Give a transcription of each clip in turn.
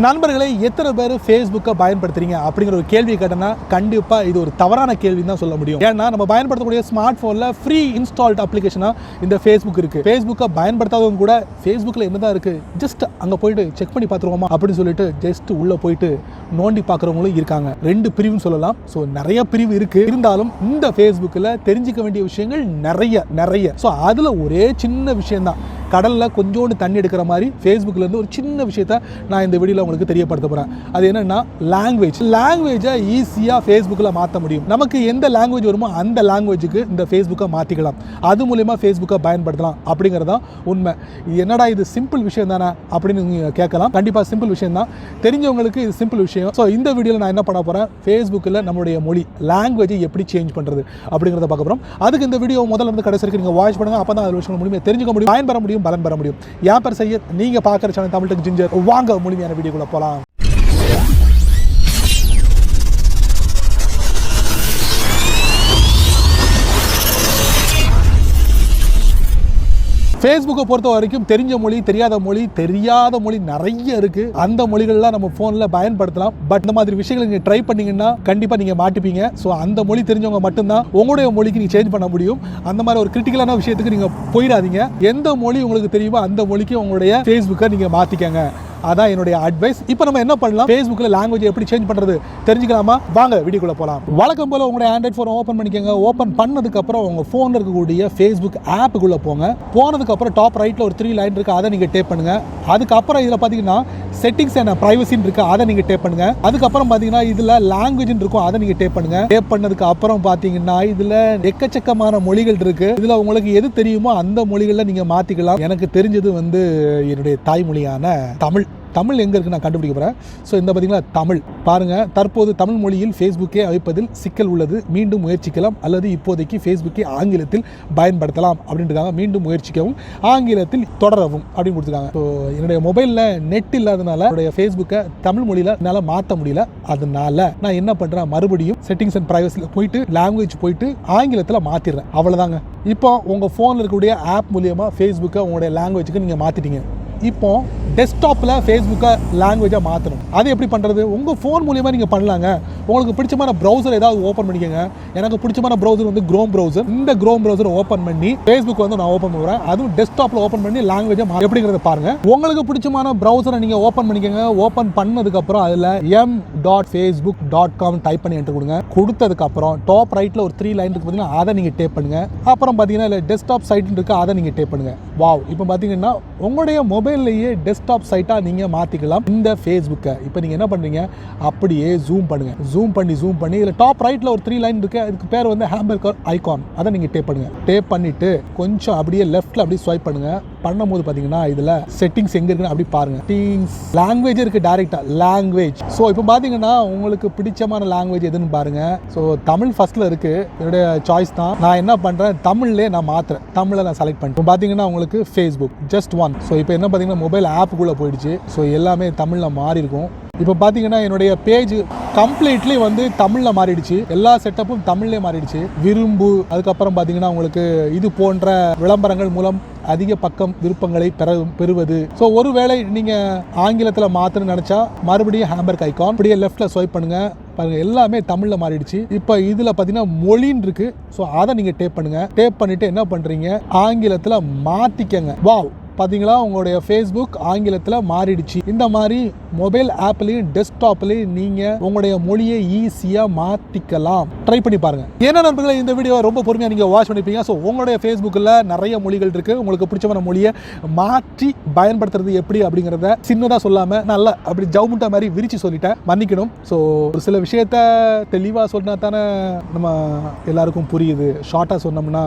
நண்பர்களே, எத்தனை பேர் ஃபேஸ்புக்கை பயன்படுத்துறீங்க அப்படிங்கிற ஒரு கேள்வி கேட்டனா கண்டிப்பா இது ஒரு தவறான கேள்வின்னு தான் சொல்ல முடியும். ஏன்னா நம்ம பயன்படுத்தக்கூடிய ஸ்மார்ட் போன்ல ஃப்ரீ இன்ஸ்டால்ட் அப்ளிகேஷனா இந்த ஃபேஸ்புக் இருக்கு. ஃபேஸ்புக்கை பயன்படுத்தாதவங்க கூட ஃபேஸ்புக்ல என்னதான் இருக்கு ஜஸ்ட் அங்க போயிட்டு செக் பண்ணி பார்த்துருவோமா அப்படின்னு சொல்லிட்டு ஜஸ்ட் உள்ள போயிட்டு நோண்டி பார்க்குறவங்களும் இருக்காங்க. ரெண்டு பிரிவுன்னு சொல்லலாம். ஸோ நிறைய பிரிவு இருக்கு. இருந்தாலும் இந்த ஃபேஸ்புக்கில் தெரிஞ்சிக்க வேண்டிய விஷயங்கள் நிறைய. ஸோ அதில் ஒரே சின்ன விஷயம் தான், கடலில் கொஞ்சோண்டு தண்ணி எடுக்கிற மாதிரி ஃபேஸ்புக்லேருந்து ஒரு சின்ன விஷயத்த நான் இந்த வீடியோவில் உங்களுக்கு தெரியப்படுத்த போகிறேன். அது என்னென்னா லாங்குவேஜை ஈஸியாக ஃபேஸ்புக்கில் மாற்ற முடியும். நமக்கு எந்த லாங்குவேஜ் வருமோ அந்த லாங்குவேஜுக்கு இந்த ஃபேஸ்புக்கை மாற்றிக்கலாம். அது மூலமா ஃபேஸ்புக்கை பயன்படுத்தலாம் அப்படிங்கிறதான் உண்மை. இது என்னடா இது சிம்பிள் விஷயம் தானே அப்படின்னு நீங்கள் கேட்கலாம். கண்டிப்பாக சிம்பிள் விஷயம் தான், தெரிஞ்சவங்களுக்கு இது சிம்பிள் விஷயம். ஸோ இந்த வீடியோவில் நான் என்ன பண்ண போகிறேன், ஃபேஸ்புக்கில் நம்மளுடைய மொழி லாங்குவேஜை எப்படி சேஞ்ச் பண்ணுறது அப்படிங்கிறத பார்க்க போகிறோம். அதுக்கு இந்த வீடியோ முதல்ல இருந்து கடைசி வரைக்கும் நீங்கள் வாட்ச் பண்ணுங்கள். அப்போ தான் அது விஷயம் முழுமையாக தெரிஞ்சுக்க முடியும், பயன்பெற முடியும், பலன் பெற முடியும். என் பேர் சையத், நீங்க பார்க்குற சேனல் தமிழ் டெக் ஜிஞ்சர். வாங்க முழுமையான வீடியோக்குள்ள போலாம். ஃபேஸ்புக்கை பொறுத்த வரைக்கும் தெரிஞ்ச மொழி, தெரியாத மொழி நிறைய இருக்கு. அந்த மொழிகள்லாம் நம்ம ஃபோனில் பயன்படுத்தலாம். பட் இந்த மாதிரி விஷயங்களை நீங்கள் ட்ரை பண்ணீங்கன்னா கண்டிப்பாக நீங்கள் மாட்டிப்பீங்க. ஸோ அந்த மொழி தெரிஞ்சவங்க மட்டும்தான் உங்களுடைய மொழிக்கு நீங்கள் சேஞ்ச் பண்ண முடியும். அந்த மாதிரி ஒரு கிரிட்டிக்கலான விஷயத்துக்கு நீங்கள் போயிடாதீங்க. எந்த மொழி உங்களுக்கு தெரியுமோ அந்த மொழிக்கு உங்களுடைய ஃபேஸ்புக்கை நீங்கள் மாற்றிக்கங்க. அதான் என்னுடைய அட்வைஸ். இப்போ நம்ம என்ன பண்ணலாம், ஃபேஸ்புக்கில் லாங்குவேஜ் எப்படி சேஞ்ச் பண்ணுறது தெரிஞ்சுக்கலாமா? வாங்க வீடியோக்குள்ள போகலாம். வழக்கம் போல் உங்களுடைய ஆண்ட்ராய்ட் ஃபோனை ஓப்பன் பண்ணிக்கோங்க. ஓப்பன் பண்ணதுக்கப்புறம் உங்கள் ஃபோனில் இருக்கக்கூடிய ஃபேஸ்புக் ஆப்புக்குள்ளே போங்க. போனதுக்கப்புறம் டாப் ரைட்டில் ஒரு 3 லைன் இருக்குது, அதை நீங்கள் டேப் பண்ணுங்கள். அதுக்கப்புறம் இதில் பார்த்தீங்கன்னா செட்டிங்ஸ் அண்ட் ப்ரைவசின்னு இருக்குது, அதை நீங்கள் டேப் பண்ணுங்கள். அதுக்கப்புறம் பார்த்தீங்கன்னா இதில் லாங்குவேஜ்னு இருக்கும், அதை நீங்கள் டேப் பண்ணுங்கள். டேப் பண்ணதுக்கு அப்புறம் பார்த்தீங்கன்னா இதில் எக்கச்சக்கமான மொழிகள் இருக்குது. இதில் உங்களுக்கு எது தெரியுமோ அந்த மொழிகளில் நீங்கள் மாற்றிக்கலாம். எனக்கு தெரிஞ்சது என்னுடைய தாய்மொழியான தமிழ் எங்கே இருக்குது நான் கண்டுபிடிக்க போகிறேன். ஸோ இந்த பார்த்தீங்களா தமிழ் பாருங்கள். தற்போது தமிழ் மொழியில் ஃபேஸ்புக்கை அழைப்பதில் சிக்கல் உள்ளது, மீண்டும் முயற்சிக்கலாம் அல்லது இப்போதைக்கு ஃபேஸ்புக்கை ஆங்கிலத்தில் பயன்படுத்தலாம் அப்படின்றதுக்காக மீண்டும் முயற்சிக்கவும் ஆங்கிலத்தில் தொடரவும் அப்படின்னு கொடுத்துருக்காங்க. ஸோ என்னுடைய மொபைலில் நெட் இல்லாதனால என்னுடைய ஃபேஸ்புக்கை தமிழ் மொழியில் என்னால் மாற்ற முடியல. அதனால நான் என்ன பண்ணுறேன், மறுபடியும் செட்டிங்ஸ் அண்ட் ப்ரைவசியில் போயிட்டு லாங்குவேஜ் போயிட்டு ஆங்கிலத்தில் மாற்றிடுறேன். அவ்வளோதாங்க. இப்போ உங்கள் ஃபோனில் இருக்கக்கூடிய ஆப் மூலியமாக ஃபேஸ்புக்கை உங்களுடைய லாங்குவேஜுக்கு நீங்கள் மாற்றிட்டீங்க. இப்போ டெஸ்க்டாப்பில் ஃபேஸ்புக்கை லாங்குவேஜாக மாற்றணும். அது எப்படி பண்ணுறது? உங்கள் ஃபோன் மூலியமாக நீங்கள் பண்ணலாங்க. உங்களுக்கு பிடிச்சமான ப்ரௌசர் ஏதாவது ஓப்பன் பண்ணிக்கோங்க. எனக்கு பிடிச்சமான ப்ரௌசர் குரோம் ப்ரௌசர். இந்த குரோம் ப்ரௌசர் ஓப்பன் பண்ணி ஃபேஸ்புக் நான் ஓப்பன் பண்ணுறேன். அதுவும் டெஸ்க்டாப்பில் ஓப்பன் பண்ணி லாங்குவேஜை எப்படிங்கிறத பாருங்கள். உங்களுக்கு பிடிச்சமான ப்ரௌசரை நீங்கள் ஓப்பன் பண்ணிக்கோங்க. ஓப்பன் பண்ணதுக்கப்புறம் அதில் m.facebook.com டைப் பண்ணி என்ட்ரு கொடுங்க. கொடுத்ததுக்கப்புறம் டாப் ரைட்டில் ஒரு 3 லைன் இருக்குது, பார்த்தீங்கன்னா அதை நீங்கள் டேப் பண்ணுங்கள். அப்புறம் பார்த்தீங்கன்னா இல்லை டெஸ்க்டாப் சைட்னு இருக்குது, அதை நீங்கள் டேப் பண்ணுங்கள். வாவ், இப்போ பார்த்தீங்கன்னா உங்களுடைய மொபைல்லையே டெஸ்க்டாப் சைட்டாக நீங்கள் மாற்றிக்கலாம் இந்த ஃபேஸ்புக்கை. இப்போ நீங்கள் என்ன பண்ணுறீங்க, அப்படியே ஜூம் பண்ணுங்கள். ஜூம் பண்ணி இதில் டாப் ரைட்டில் ஒரு 3 லைன் இருக்குது, அதுக்கு பேர் ஹேம்பர்கர் ஐகான், அதை நீங்கள் டேப் பண்ணுங்கள். டேப் பண்ணிவிட்டு கொஞ்சம் அப்படியே லெஃப்ட்டில் அப்படியே ஸ்வைப் பண்ணுங்கள். பண்ணும்போது பார்த்தீங்கன்னா இதில் செட்டிங்ஸ் எங்கே இருக்குன்னு அப்படி பாருங்கள். செட்டிங்ஸ் லாங்குவேஜ் இருக்குது, டேரெக்டாக லாங்குவேஜ். ஸோ இப்போ பார்த்தீங்கன்னா உங்களுக்கு பிடிச்சமான லாங்குவேஜ் எதுன்னு பாருங்கள். ஸோ தமிழ் ஃபஸ்ட்டில் இருக்குது, என்னுடைய சாய்ஸ் தான். நான் என்ன பண்ணுறேன், தமிழ்லேயே நான் மாற்றுறேன். தமிழை நான் செலக்ட் பண்ணிட்டேன். இப்போ பார்த்தீங்கன்னா உங்களுக்கு ஃபேஸ்புக் ஜஸ்ட் ஒன். ஸோ இப்போ என்ன பார்த்தீங்கன்னா மொபைல் ஆப்புக்குள்ளே போயிடுச்சு. ஸோ எல்லாமே தமிழில் மாறி இருக்கும். இப்போ பார்த்தீங்கன்னா என்னுடைய பேஜ் கம்ப்ளீட்லி தமிழில் மாறிடுச்சு. எல்லா செட்டப்பும் தமிழ்லேயே மாறிடுச்சு. விரும்பு, அதுக்கப்புறம் பார்த்தீங்கன்னா உங்களுக்கு இது போன்ற விளம்பரங்கள் மூலம் அதிக பக்கம் விருப்பங்களை பெறுவது. ஸோ ஒருவேளை நீங்கள் ஆங்கிலத்தில் மாற்றணும்னு நினச்சா மறுபடியும் ஹேம்பர்க் ஐகான் அப்படியே லெஃப்ட்டில் ஸ்வைப் பண்ணுங்கள். பாருங்கள், எல்லாமே தமிழில் மாறிடுச்சு. இப்போ இதில் பார்த்தீங்கன்னா மொழின்னு இருக்குது. ஸோ அதை நீங்கள் டேப் பண்ணுங்கள். டேப் பண்ணிவிட்டு என்ன பண்ணுறீங்க, ஆங்கிலத்தில் மாற்றிக்கங்க. வாவ், பார்த்தீங்களா உங்களுடைய ஃபேஸ்புக் ஆங்கிலத்தில் மாறிடுச்சு. இந்த மாதிரி மொபைல் ஆப்லையும் டெஸ்க்டாப்லையும் நீங்கள் உங்களுடைய மொழியை ஈஸியாக மாற்றிக்கலாம். ட்ரை பண்ணி பாருங்கள். ஏன்னா நண்பர்களே, இந்த வீடியோ ரொம்ப பொறுமையாக நீங்கள் வாட்ச் பண்ணிப்பீங்க. ஸோ உங்களுடைய ஃபேஸ்புக்கில் நிறைய மொழிகள் இருக்குது. உங்களுக்கு பிடிச்சமான மொழியை மாற்றி பயன்படுத்துறது எப்படி அப்படிங்கிறத சின்னதாக சொல்லாமல் நல்லா அப்படி ஜவுமுட்டா மாதிரி விரிச்சு சொல்லிட்டேன், மன்னிக்கணும். ஸோ ஒரு சில விஷயத்த தெளிவாக சொன்னா தானே நம்ம எல்லாருக்கும் புரியுது. ஷார்ட்டாக சொன்னோம்னா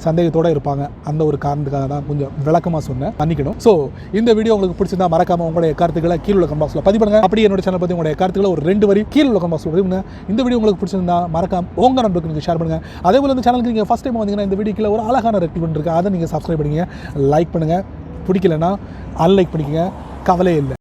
சந்தேகத்தோடு இருப்பாங்க. அந்த ஒரு காரணத்துக்காக தான் கொஞ்சம் விளக்கமாக சொன்னேன், மன்னிக்கணும். ஸோ இந்த வீடியோ உங்களுக்கு பிடிச்சிருந்தா மறக்காம உங்களுடைய கருத்துக்களை கீழே உள்ள கமெண்ட் பாக்ஸ்ல பதிவு பண்ணுங்க. அப்படியே என்னோட சேனல் பத்தி உங்களுடைய கருத்துக்களை ஒரு 2 வரி கீழே உள்ள கமெண்ட் பாக்ஸ்ல பதிவு பண்ணுங்க. இந்த வீடியோ உங்களுக்கு பிடிச்சிருந்தா மறக்காம உங்க நண்பர்களுக்கு நீங்க ஷேர் பண்ணுங்க. அதே போல இந்த சேனலுக்கு நீங்க ஃபர்ஸ்ட் டைம் வந்தீங்கன்னா இந்த வீடியோக்குள்ள ஒரு அழகான ரெட் பட்டன் இருக்கு, அதை நீங்க சப்ஸ்கிரைப் பண்ணுங்க. லைக் பண்ணுங்க. பிடிக்கலன்னா அன்லைக் பண்ணிக்கங்க, கவலை இல்லை.